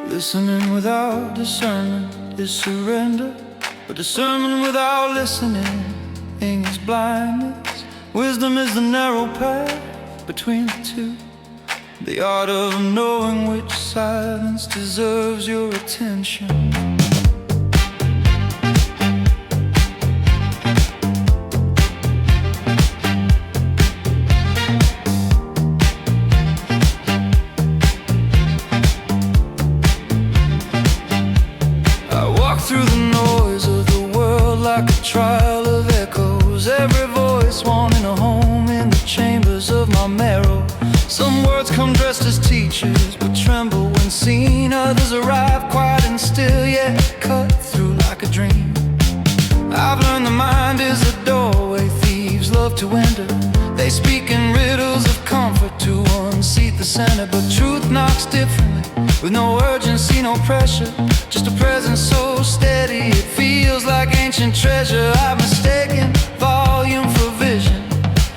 Listening without discernment is surrender, but discernment without listening is blindness. Wisdom is the narrow path between the two, the art of knowing which silence deserves your attention. Through the noise of the world like a trial of echoes, every voice wanting a home in the chambers of my marrow. Some words come dressed as teachers but tremble when seen. Others arrive quiet and still, yet cut through like a dream. I've learned the mind is a doorway thieves love to enter. They speak in riddles of comfort to unseat the center, but truth knocks differently, with no urgency, no pressure, just a presence so steady it feels like ancient treasure. I've mistaken volume for vision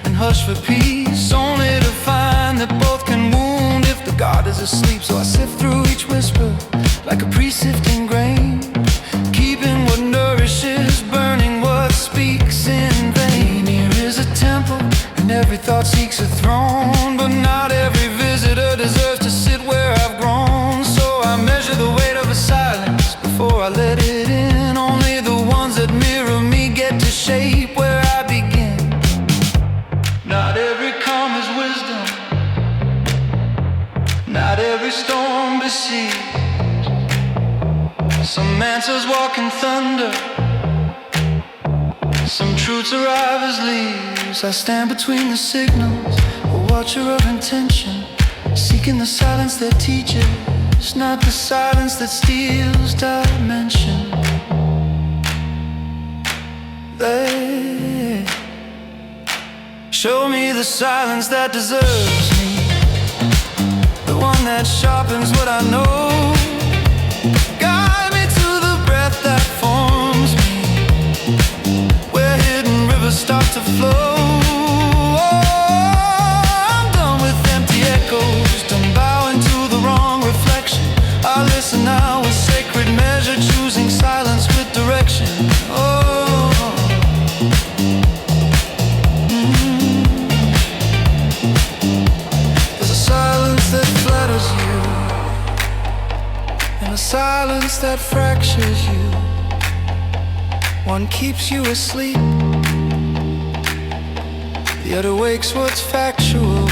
and hush for peace, only to find that both can wound if the God is asleep. So I sift through each whisper like a pre-sifting grain, keeping what nourishes, burning what speaks in vain. Here is a temple and every thought seeks a throne, but not every visitor deserves to sit where I've grown. So I measure the weight of a silence before I let it in. Only the ones that mirror me get to shape where I begin. Not every calm is wisdom, not every storm besieged. Some answers walk in thunder, some truths arrive as leaves. I stand between the signals, a watcher of intention, seeking the silence that teaches, not the silence that steals dimension. They show me the silence that deserves me, the one that sharpens what I know. Guide me to the breath that forms me, where hidden rivers start to flow. I'm done with empty echoes, done bowing to the wrong reflection. I listen now with sacred measure, choosing silence with direction. There's a silence that flatters you, and a silence that fractures you. One keeps you asleep, the other wakes what's factual.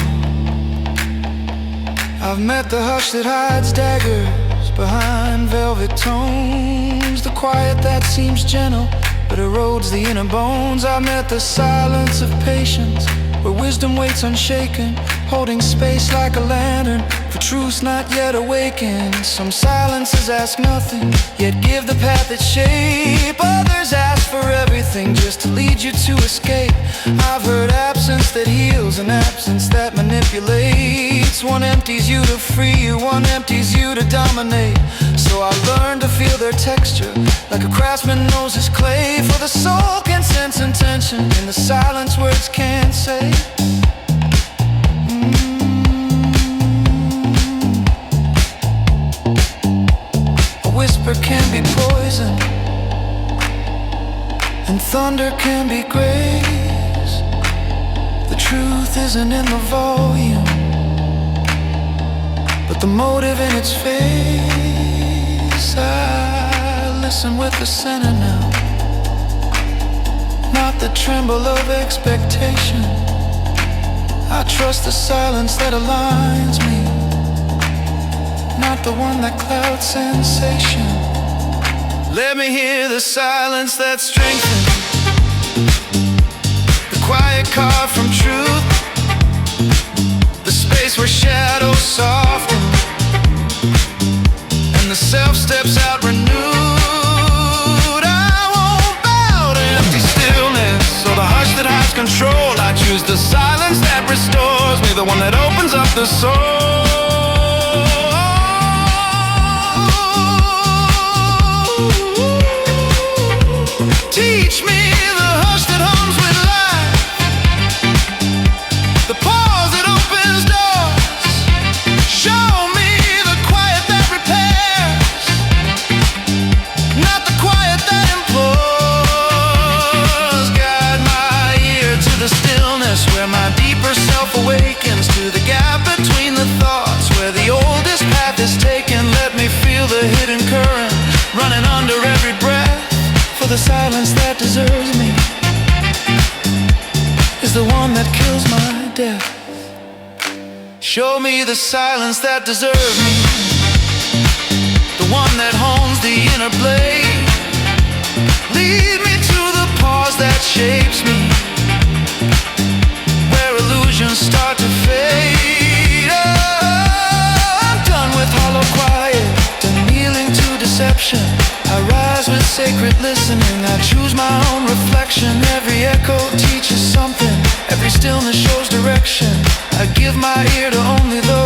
I've met the hush that hides daggers behind velvet tones, the quiet that seems gentle but erodes the inner bones. I've met the silence of patience, where wisdom waits unshaken, holding space like a lantern for truths not yet awakened. Some silences ask nothing, yet give the path its shape. Others ask for everything just to lead you to escape. I've heard absence that heals and absence that manipulates. One empties you to free you, one empties you to dominate. So I learned to feel their texture, like a craftsman knows his clay. For the soul can sense intention in the silence words can't say. A whisper can be poison, and thunder can be grace. The truth isn't in the volume, but the motive in its face. I listen with the center now, not the tremble of expectation. I trust the silence that aligns me, not the one that clouds sensation. Let me hear the silence that strengthens, the quiet carved from truth, the space where shadows soften and the self steps out renewed. I won't bow to empty stillness or the hush that hides control. I choose the silence that restores me, the one that opens up the soul. Teach me the hush that hums with life, the pause that opens doors. Show me the quiet that repairs. that deserves me is the one that kills my death. Show me the silence that deserves me, the one that hones the inner blade. Lead me to the pause that shapes me, where illusions start to fade. Oh, I'm done with hollow quiet, done kneeling to deception. I rise with sacred listening, I choose my own reflection. Every echo teaches something, every stillness shows direction. I give my ear to only those